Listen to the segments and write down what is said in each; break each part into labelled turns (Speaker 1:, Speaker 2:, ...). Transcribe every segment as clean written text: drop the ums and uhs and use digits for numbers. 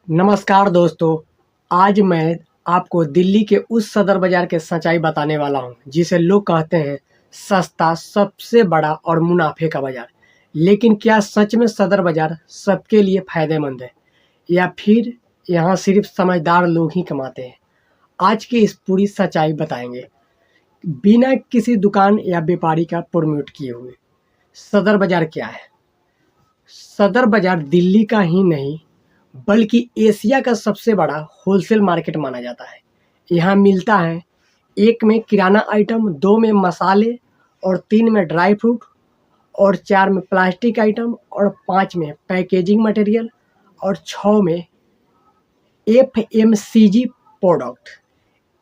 Speaker 1: नमस्कार दोस्तों। आज मैं आपको दिल्ली के उस सदर बाज़ार के सच्चाई बताने वाला हूँ जिसे लोग कहते हैं सस्ता, सबसे बड़ा और मुनाफे का बाज़ार। लेकिन क्या सच में सदर बाज़ार सबके लिए फ़ायदेमंद है या फिर यहाँ सिर्फ समझदार लोग ही कमाते हैं? आज की इस पूरी सच्चाई बताएंगे बिना किसी दुकान या व्यापारी का प्रमोट किए हुए। सदर बाज़ार क्या है? सदर बाज़ार दिल्ली का ही नहीं बल्कि एशिया का सबसे बड़ा होलसेल मार्केट माना जाता है। यहाँ मिलता है 1 में किराना आइटम, 2 में मसाले और 3 में ड्राई फ्रूट और 4 में प्लास्टिक आइटम और 5 में पैकेजिंग मटेरियल और 6 में एफएमसीजी प्रोडक्ट।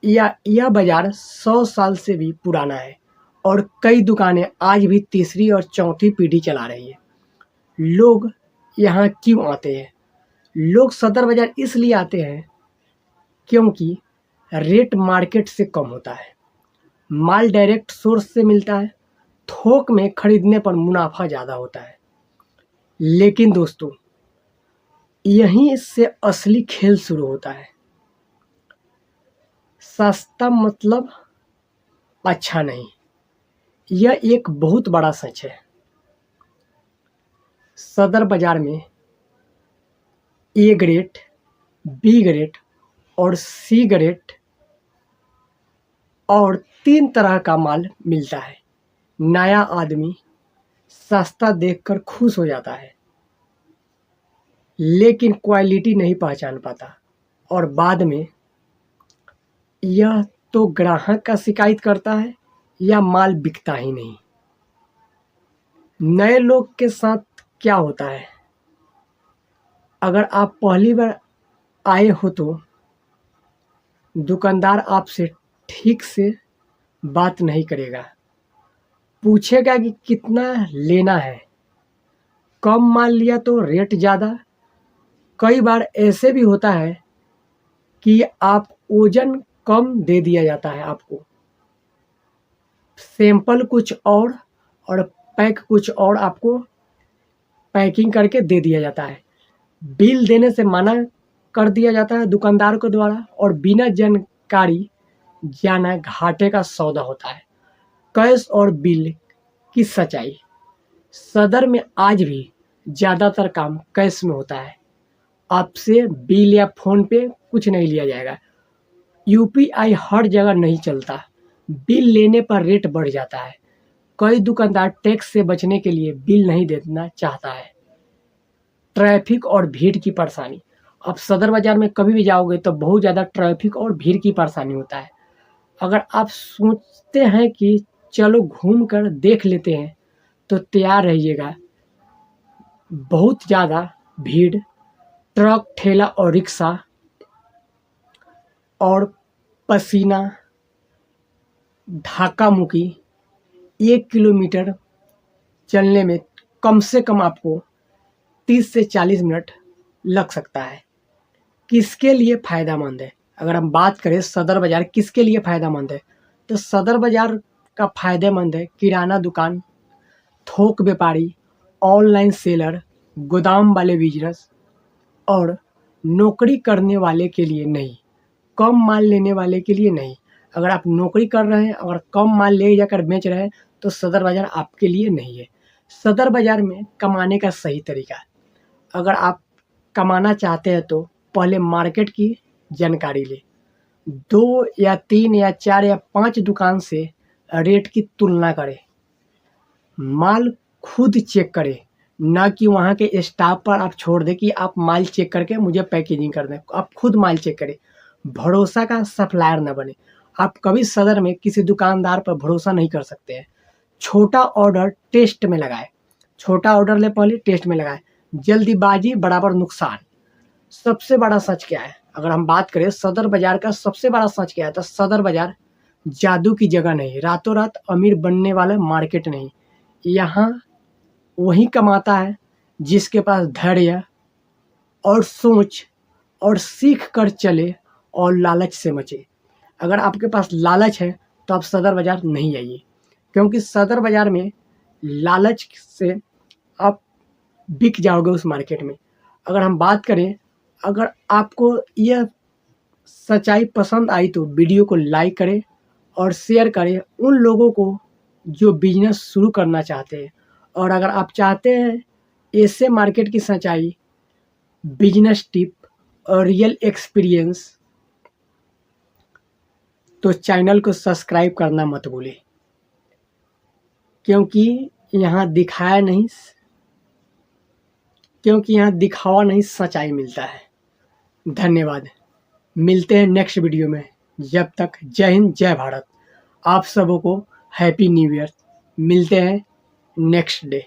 Speaker 1: यह बाज़ार 100 साल से भी पुराना है और कई दुकानें आज भी तीसरी और चौथी पीढ़ी चला रही है। लोग यहाँ क्यों आते हैं? लोग सदर बाज़ार इसलिए आते हैं क्योंकि रेट मार्केट से कम होता है, माल डायरेक्ट सोर्स से मिलता है, थोक में खरीदने पर मुनाफा ज़्यादा होता है। लेकिन दोस्तों, यहीं से असली खेल शुरू होता है। सस्ता मतलब अच्छा नहीं, यह एक बहुत बड़ा सच है। सदर बाज़ार में ए ग्रेड, बी ग्रेड और सी ग्रेड और 3 तरह का माल मिलता है। नया आदमी सस्ता देखकर खुश हो जाता है लेकिन क्वालिटी नहीं पहचान पाता और बाद में यह तो ग्राहक का शिकायत करता है या माल बिकता ही नहीं। नए लोग के साथ क्या होता है? अगर आप पहली बार आए हो तो दुकानदार आपसे ठीक से बात नहीं करेगा, पूछेगा कि कितना लेना है, कम माल लिया तो रेट ज़्यादा। कई बार ऐसे भी होता है कि आप वज़न कम दे दिया जाता है, आपको सैंपल कुछ और पैक कुछ और आपको पैकिंग करके दे दिया जाता है। बिल देने से मना कर दिया जाता है दुकानदार के द्वारा और बिना जानकारी जाना घाटे का सौदा होता है। कैश और बिल की सच्चाई। सदर में आज भी ज़्यादातर काम कैश में होता है। आपसे बिल या फ़ोन पे कुछ नहीं लिया जाएगा। यूपीआई हर जगह नहीं चलता। बिल लेने पर रेट बढ़ जाता है। कई दुकानदार टैक्स से बचने के लिए बिल नहीं देना चाहता है। ट्रैफिक और भीड़ की परेशानी। आप सदर बाज़ार में कभी भी जाओगे तो बहुत ज़्यादा ट्रैफिक और भीड़ की परेशानी होता है। अगर आप सोचते हैं कि चलो घूम कर देख लेते हैं तो तैयार रहिएगा। बहुत ज़्यादा भीड़, ट्रक, ठेला और रिक्शा और पसीना, धक्का-मुक्की। 1 किलोमीटर चलने में कम से कम आपको 30 से 40 मिनट लग सकता है। किसके लिए फ़ायदेमंद है? अगर हम बात करें सदर बाज़ार किसके लिए फ़ायदेमंद है, तो सदर बाज़ार का फ़ायदेमंद है किराना दुकान, थोक व्यापारी, ऑनलाइन सेलर, गोदाम वाले बिजनेस और नौकरी करने वाले के लिए नहीं, कम माल लेने वाले के लिए नहीं। अगर आप नौकरी कर रहे हैं, अगर कम माल ले जाकर बेच रहे हैं तो सदर बाज़ार आपके लिए नहीं है। सदर बाज़ार में कमाने का सही तरीका। अगर आप कमाना चाहते हैं तो पहले मार्केट की जानकारी लें। 2 या 3 या 4 या 5 दुकान से रेट की तुलना करें। माल खुद चेक करें, ना कि वहाँ के स्टाफ पर आप छोड़ दें कि आप माल चेक करके मुझे पैकेजिंग कर दें। आप खुद माल चेक करें। भरोसा का सप्लायर ना बने। आप कभी सदर में किसी दुकानदार पर भरोसा नहीं कर सकते हैं। छोटा ऑर्डर टेस्ट में लगाएँ। छोटा ऑर्डर लें, पहले टेस्ट में लगाएँ। जल्दीबाजी बराबर नुकसान। सबसे बड़ा सच क्या है? अगर हम बात करें सदर बाज़ार का सबसे बड़ा सच क्या है, तो सदर बाज़ार जादू की जगह नहीं, रातों रात अमीर बनने वाला मार्केट नहीं। यहाँ वही कमाता है जिसके पास धैर्य और सोच और सीख कर चले और लालच से बचे। अगर आपके पास लालच है तो आप सदर बाज़ार नहीं आइए, क्योंकि सदर बाज़ार में लालच से आप बिक जाओगे उस मार्केट में। अगर हम बात करें अगर आपको यह सच्चाई पसंद आई तो वीडियो को लाइक करें और शेयर करें उन लोगों को जो बिजनेस शुरू करना चाहते हैं। और अगर आप चाहते हैं ऐसे मार्केट की सच्चाई, बिजनेस टिप और रियल एक्सपीरियंस, तो चैनल को सब्सक्राइब करना मत भूलें, क्योंकि यहाँ दिखावा नहीं सच्चाई मिलता है। धन्यवाद। मिलते हैं नेक्स्ट वीडियो में। जब तक जय हिंद, जय भारत। आप सबों को हैप्पी न्यू ईयर। मिलते हैं नेक्स्ट डे।